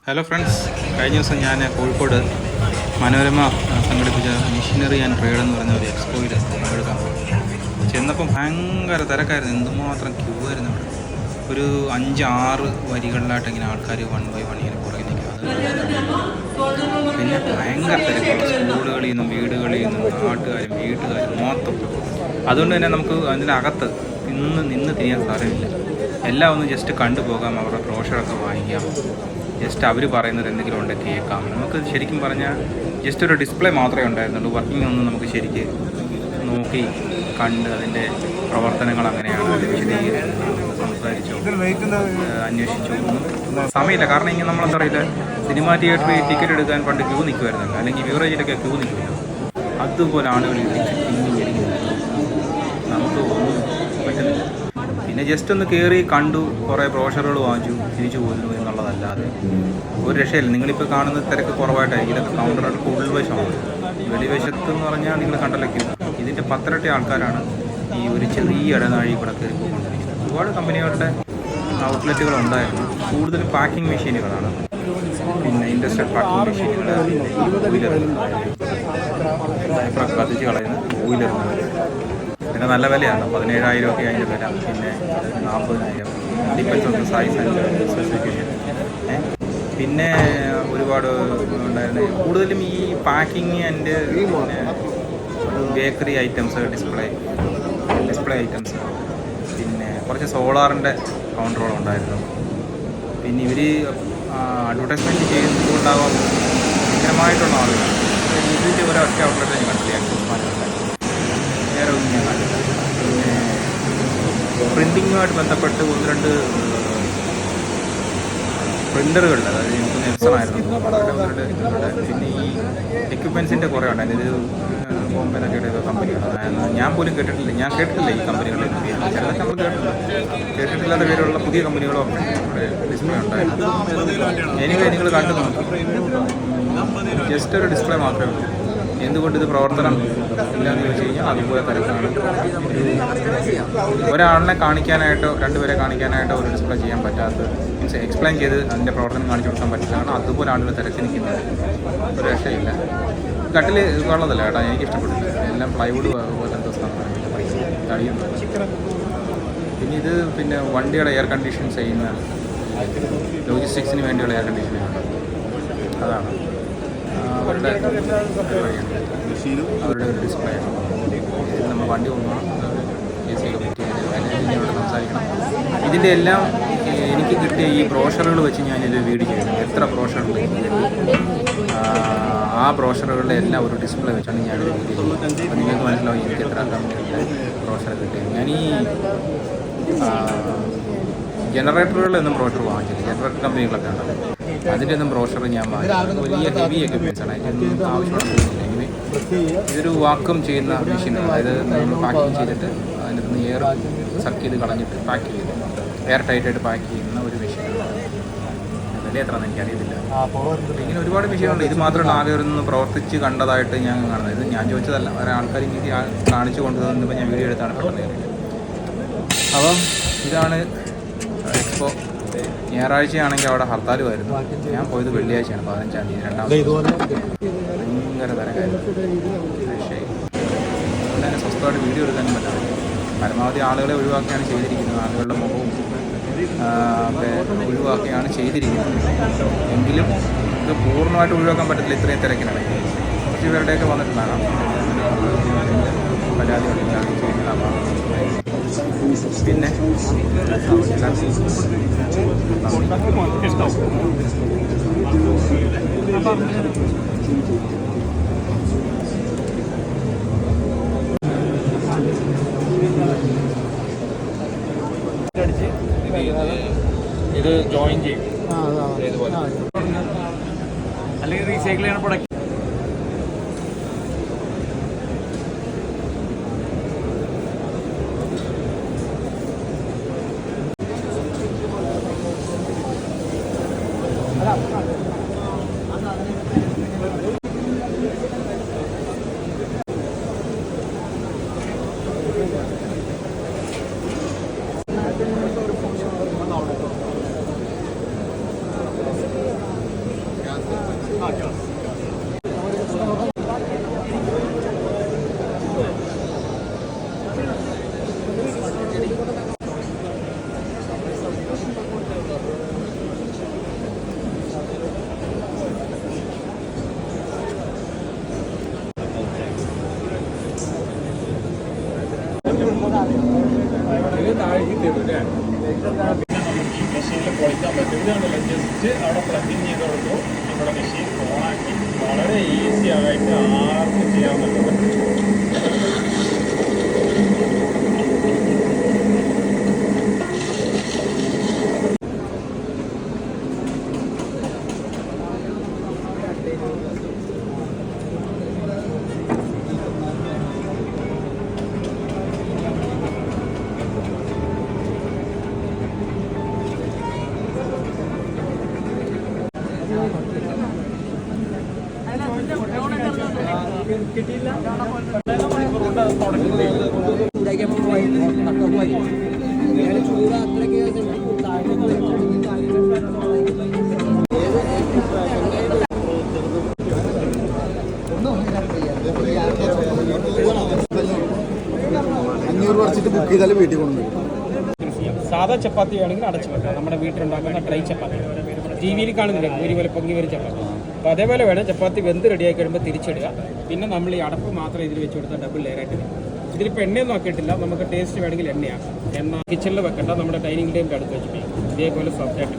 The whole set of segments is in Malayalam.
ഹലോ ഫ്രണ്ട്സ്, കഴിഞ്ഞ ദിവസം ഞാൻ കോഴിക്കോട് മനോരമ സംഘടിപ്പിച്ച മിഷനറി ആൻഡ് ട്രേഡ് എന്ന് പറഞ്ഞ ഒരു എക്സ്പോയിൽ പങ്കെടുക്കാൻ പോയി. ചെന്നപ്പം ഭയങ്കര തിരക്കായിരുന്നു, എന്തുമാത്രം ക്യൂ ആയിരുന്നു അവിടെ. ഒരു 5-6 വരികളിലായിട്ട് ഇങ്ങനെ ആൾക്കാർ വൺ ബൈ വൺ ഇങ്ങനെ പുറകെ നിൽക്കുക. പിന്നെ ഭയങ്കര തിരക്കുള്ള സ്കൂളുകളിൽ നിന്നും വീടുകളിൽ നിന്നും നാട്ടുകാരും വീട്ടുകാരും മൊത്തം. അതുകൊണ്ട് തന്നെ നമുക്ക് അതിനകത്ത് നിന്ന് തിരിയാൻ സാധ്യതയില്ല. എല്ലാം ഒന്ന് ജസ്റ്റ് കണ്ടുപോകാം, അവരുടെ ബ്രോഷറൊക്കെ വാങ്ങിക്കാം, ജസ്റ്റ് അവർ പറയുന്നത് എന്തെങ്കിലും ഉണ്ടെങ്കിൽ കേൾക്കാം. നമുക്ക് ശരിക്കും പറഞ്ഞാൽ ജസ്റ്റ് ഒരു ഡിസ്പ്ലേ മാത്രമേ ഉണ്ടായിരുന്നുള്ളൂ. വർക്കിംഗ് ഒന്നും നമുക്ക് ശരിക്ക് നോക്കി കണ്ട് അതിൻ്റെ പ്രവർത്തനങ്ങൾ അങ്ങനെയാണ് സംസാരിച്ചോ അന്വേഷിച്ചോ ഒന്നും സമയമില്ല. കാരണം ഇങ്ങനെ നമ്മളെന്താ പറയുക, സിനിമാ തിയേറ്ററിൽ ടിക്കറ്റ് എടുക്കാൻ പണ്ട് ക്യൂ നിൽക്കുമായിരുന്നല്ലോ, അല്ലെങ്കിൽ ബിവറേജിലൊക്കെ ക്യൂ നിൽക്കുമല്ലോ, അതുപോലെ ആളുകൾ തിങ്ങി വരികയില്ല. നമുക്ക് ഒന്നും പറ്റുന്നില്ല. പിന്നെ ജസ്റ്റ് ഒന്ന് കയറി കണ്ടു, കുറേ ബ്രോഷറുകൾ വാങ്ങിച്ചു, തിരിച്ചു പോരുന്നു എന്നുള്ളതല്ലാതെ ഒരു രക്ഷയില്ല. നിങ്ങളിപ്പോൾ കാണുന്ന തിരക്ക് കുറവായിട്ടായിരിക്കും. ഇതൊക്കെ കൗണ്ടറുകൾക്ക് ഉൾവശമാണ്. വെളിവശത്ത് എന്ന് പറഞ്ഞാൽ നിങ്ങൾ കണ്ടല്ലോ ക്യൂ. ഇതിൻ്റെ 10 ഇരട്ടി ആൾക്കാരാണ് ഈ ഒരു ചെറിയ ഇടനാഴി കൂടെ കയറി പോയിക്കൊണ്ടിരിക്കുന്നത്. ഒരുപാട് കമ്പനികളുടെ ഔട്ട്ലെറ്റുകൾ ഉണ്ടായിരുന്നു. കൂടുതലും പാക്കിംഗ് മെഷീനുകളാണ്, പിന്നെ ഇൻഡസ്ട്രിയൽ പാക്കിംഗ് മെഷീനുകൾ, പേപ്പറൊക്കെ കത്തിച്ച് കളയുന്ന ഓയിലർ. പിന്നെ നല്ല വിലയാണ്, 17,000 ഒക്കെ അതിൻ്റെ വില. പിന്നെ 40,000, depends on size and specification. പിന്നെ ഒരുപാട് ഉണ്ടായിരുന്നു. കൂടുതലും ഈ പാക്കിങ് ആൻഡ് പിന്നെ ബേക്കറി ഐറ്റംസ്, ഡിസ്പ്ലേ ഐറ്റംസ്, പിന്നെ കുറച്ച് സോളാറിൻ്റെ കൗണ്ടറുകളുണ്ടായിരുന്നു. പിന്നെ ഇവർ അഡ്വർടൈസ്മെൻറ്റ് ചെയ്യുന്നതുകൊണ്ടാവാം ഭയങ്കരമായിട്ടുള്ള ആളുകൾ. ഇതിൻ്റെ ഒരൊറ്റ ഔട്ട്ലെറ്റ് ഞാൻ കണ്ടില്ല, ആക്സസ് വേറെ ഒന്നും ഞാൻ കണ്ടില്ല. പിന്നെ പ്രിൻറ്റിങ്ങുമായിട്ട് ബന്ധപ്പെട്ട് 1-2 പ്രിൻ്ററുകളുണ്ട്. അതായത് എനിക്ക് നെൽസണായിരുന്നു. പിന്നെ ഈ എക്യുപ്മെൻസിൻ്റെ കുറേ ഉണ്ടായിരുന്നു. ഇത് ബോംബെയിലൊക്കെ ഏതോ കമ്പനികളാണ്, ഞാൻ പോലും കേട്ടിട്ടില്ല ഈ കമ്പനികളുടെ പേര്. ചിലതൊക്കെ നമ്മൾ കേട്ടിട്ടില്ലാത്ത പേരുള്ള പുതിയ കമ്പനികളോ ഇവിടെ ഡിസ്പ്ലേ ഉണ്ടായിരുന്നു. എനിവേ നിങ്ങൾ കണ്ടു നോക്കി, ജസ്റ്റ് ഒരു ഡിസ്പ്ലേ മാത്രമേ ഉള്ളൂ. എന്തുകൊണ്ട് ഇത് പ്രവർത്തനം ഇല്ലാന്ന് ചോദിച്ചു കഴിഞ്ഞാൽ അതുപോലെ തിരക്കാണ്. ഒരാളിനെ കാണിക്കാനായിട്ടോ 2 പേരെ കാണിക്കാനായിട്ടോ ഒരു ഡിസ്പ്ലേ ചെയ്യാൻ പറ്റാത്ത, മീൻസ് എക്സ്പ്ലെയിൻ ചെയ്ത് അതിൻ്റെ പ്രവർത്തനം കാണിച്ചു കൊടുക്കാൻ പറ്റില്ലാണ്. അതുപോലെ ആളുകൾ തിരക്കി നിൽക്കുന്നത്. ഒരു രക്ഷയില്ല. കട്ടിൽ കൊള്ളതല്ല കേട്ടോ, എനിക്ക് ഇഷ്ടപ്പെട്ടില്ല. എല്ലാം പ്ലൈവുഡ് പോലെ എന്തോ തടിയുന്നു. പിന്നെ വണ്ടിയുടെ എയർ കണ്ടീഷൻ ചെയ്യുന്ന ലോജിസ്റ്റിക്സിന് വേണ്ടിയുള്ള എയർ കണ്ടീഷനിങ് ഉണ്ട്. അതാണ് അവരുടെ ഒരു ഡിസ്പ്ലേ ആണ്. നമ്മൾ വണ്ടി കൊണ്ടുപോകണം, AC ഒക്കെ പറ്റി അതിനോട് സംസാരിക്കണം. ഇതിൻ്റെ എല്ലാം എനിക്ക് കിട്ടിയ ഈ ബ്രോഷറുകൾ വെച്ച് ഞാനിത് വീഡിയോ ചെയ്യുന്നു. എത്ര ബ്രോഷറുകൾ കിട്ടി, ആ ബ്രോഷറുകളുടെ എല്ലാം ഒരു ഡിസ്പ്ലേ വെച്ചാണ് ഞാനൊരു വീഡിയോ ചെയ്യുന്നത്. അപ്പോൾ നിങ്ങൾക്ക് മനസ്സിലാവും എനിക്ക് എത്ര കമ്പനികളുടെ ബ്രോഷർ കിട്ടിയത്. ഞാൻ ഈ ജനറേറ്ററുകളൊന്നും ബ്രോഷർ വാങ്ങിച്ചില്ല. ജനറേറ്റർ കമ്പനികളൊക്കെ ഉണ്ടല്ലോ, അതിൻ്റെ ഒന്നും ബ്രോഷർ ഞാൻ വാങ്ങിച്ചില്ല. വലിയ ഹെവി എക്യുപ്മെൻറ്റ്സാണ്, അതിൻ്റെ ആവശ്യമുള്ള. ഇതൊരു വാക്വം ചെയ്യുന്ന മെഷീനാണ്. അതായത് നമ്മൾ പാക്കിങ് ചെയ്തിട്ട് അതിൻ്റെ നിന്ന് എയർ സക്ക് ചെയ്ത് കളഞ്ഞിട്ട് പാക്ക് ചെയ്ത് എയർ ടൈറ്റായിട്ട് പാക്ക് ചെയ്യുന്ന ഒരു മെഷീനാണ്. വില എത്രയെന്ന് എനിക്കറിയത്തില്ല. ഇങ്ങനെ ഒരുപാട് മെഷീനുണ്ട്. ഇത് മാത്രമല്ല ആകെ ഒന്ന് പ്രവർത്തിച്ച് കണ്ടതായിട്ട് ഞാൻ കാണുന്നത്. ഇത് ഞാൻ ചോദിച്ചതല്ല, വേറെ ആൾക്കാർ എനിക്ക് കാണിച്ചു കൊണ്ടുവന്നപ്പോൾ ഞാൻ വീഡിയോ എടുത്താണ് പെട്ടെന്ന് കയറിയത്. അപ്പം ഇതാണ് എക്സ്പോ. ഞായറാഴ്ചയാണെങ്കിൽ അവിടെ ഹർത്താലുമായിരുന്നു. ഞാൻ പോയത് വെള്ളിയാഴ്ചയാണ്, 15-ാം തീയതി, 2ാം തീയതി. ഭയങ്കര തിരക്കായിരുന്നു. പക്ഷേ അതുകൊണ്ട് തന്നെ സ്വസ്ഥമായിട്ട് വീഡിയോ എടുക്കാനും പറ്റുന്നില്ല. പരമാവധി ആളുകളെ ഒഴിവാക്കിയാണ് ചെയ്തിരിക്കുന്നത്. ആളുകളുടെ മുഖവും ഒക്കെ ഒഴിവാക്കിയാണ് ചെയ്തിരിക്കുന്നത്. എങ്കിലും ഇത് പൂർണ്ണമായിട്ട് ഒഴിവാക്കാൻ പറ്റത്തില്ല ഇത്രയും തിരക്കിനിടയ്ക്ക്. കുറച്ച് പേരുടെയൊക്കെ വന്നിട്ടുണ്ടാകാം പരാതി ഉണ്ടെങ്കിൽ ചെയ്യുന്നതാവാം. പിന്നെ ഇത് ജോയിൻ ചെയ്യും ഇതുപോലെ, അല്ലെങ്കിൽ റീസൈക്കിൾ ചെയ്യണ പ്രൊഡക്റ്റ്. മെഷീനിൽ പൊളിക്കാൻ പറ്റും. ഇതാണല്ലോ ജസ്റ്റ് അവിടെ പ്ലഗിൻ ചെയ്ത് കൊടുത്തു നമ്മുടെ മെഷീൻ ഓണാക്കി വളരെ ഈസി ആയിട്ട് ആർക്കും ചെയ്യാൻ പറ്റും. കിട്ടിയില്ല മണിക്കൂറുകൊണ്ട് അത് ബുക്ക് ചെയ്താലും വീട്ടിൽ കൊണ്ടുവരും. സാധാ ചപ്പാത്തി വേണമെങ്കിൽ അടച്ചു വെക്കാം. നമ്മുടെ വീട്ടിലുണ്ടാക്കുന്ന ഡ്രൈ ചപ്പാത്തി ടി വിയിൽ കാണുന്നില്ല, പൂരി പോലെ പൊങ്ങി വരും ചപ്പാത്തി. അപ്പോൾ അതേപോലെ വേണം ചപ്പാത്തി വെന്ത് റെഡിയാക്കി കഴിയുമ്പോൾ തിരിച്ചിടുക. പിന്നെ നമ്മൾ ഈ അടപ്പ് മാത്രം ഇതിൽ വെച്ച് കൊടുത്താൽ ഡബിൾ ലെയറായിട്ട് വരും. ഇതിലിപ്പോൾ എണ്ണയൊന്നും ആക്കിയിട്ടില്ല. നമുക്ക് ടേസ്റ്റ് വേണമെങ്കിൽ എണ്ണയാക്കാം. എണ്ണ കിച്ചണിൽ വെക്കണ്ട, നമ്മുടെ ഡൈനിങ് ടേബിളിൻ്റെ അടുത്ത് വെച്ചിട്ട് ഇതേപോലെ സോഫ്റ്റായിട്ട്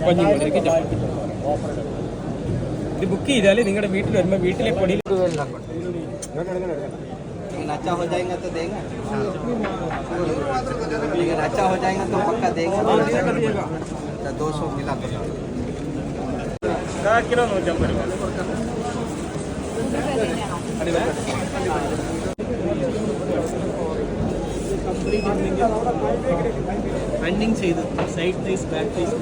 പഞ്ഞി കൊണ്ടിരിക്കും ചപ്പാത്തി. ഇത് ബുക്ക് ചെയ്താൽ നിങ്ങളുടെ വീട്ടിൽ വരുമ്പോൾ വീട്ടിലെ പൊടിയിൽ अच्छा हो जाएगा तो देगा, लेकिन अच्छा हो जाएगा तो पक्का देगा। 200 मिला तो കിലോ 150 റണ്ണിങ് ചെയ്ത് side piece back piece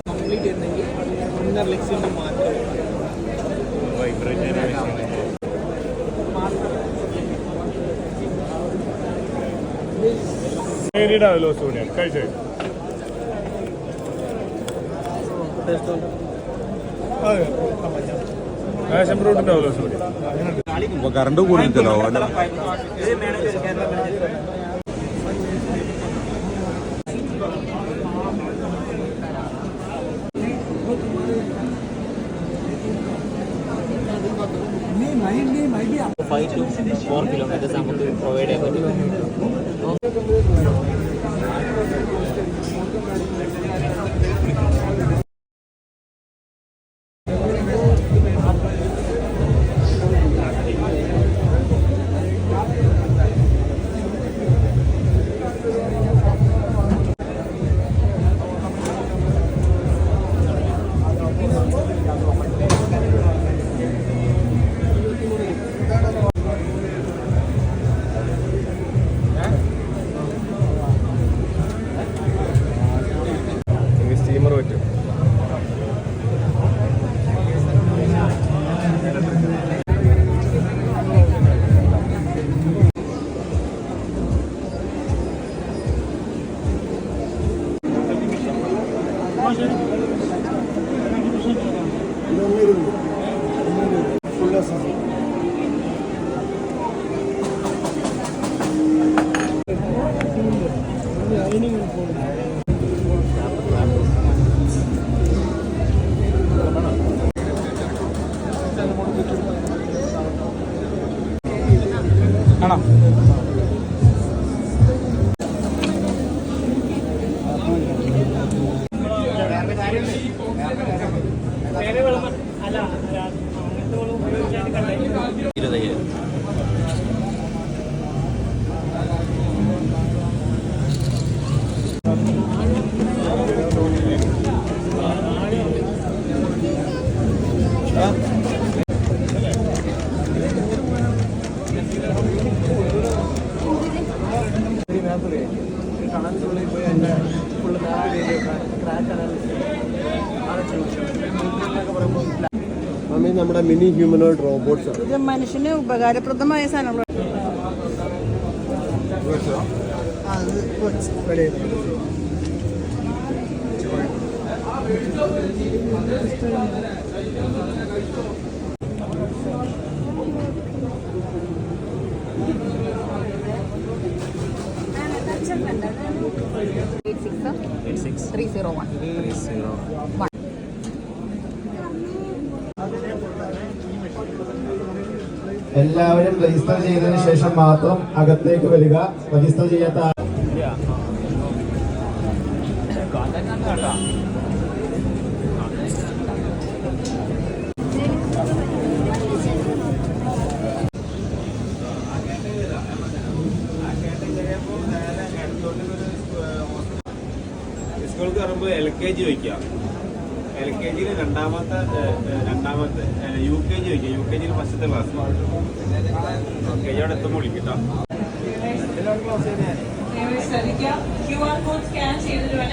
complete ചെയ്യുന്നെങ്കിൽ ഇന്നർ ലെഗ്സിൻ്റെ മാത്രം കറണ്ട് കൂടുതലോ Five to 4 kilometers നമുക്ക് പ്രൊവൈഡ് ചെയ്യാൻ പറ്റും. സ്റ്റീമർ പറ്റും. ആണോ? നമ്മുടെ മിനി ഹ്യൂമനോയിഡ് റോബോട്ട്സ് ഇത് മനുഷ്യന് ഉപകാരപ്രദമായ സാധനങ്ങൾ. അത് എല്ലാവരും രജിസ്റ്റർ ചെയ്തതിനു ശേഷം മാത്രം അകത്തേക്ക് വരിക. രജിസ്റ്റർ ചെയ്യാത്ത സ്കൂളിൽ കയറുമ്പോൾ LKG ചോദിക്കാം. LKG രണ്ടാമത്തെ UKG ചോദിക്കാം. UKG ഫസ്റ്റത്തെ ക്ലാസ്. LKG അവിടെ എത്തുമ്പോൾ വിളിക്കട്ടോ. ശ്രദ്ധിക്കുക. QR കോഡ് സ്കാൻ ചെയ്തിട്ട് വേണം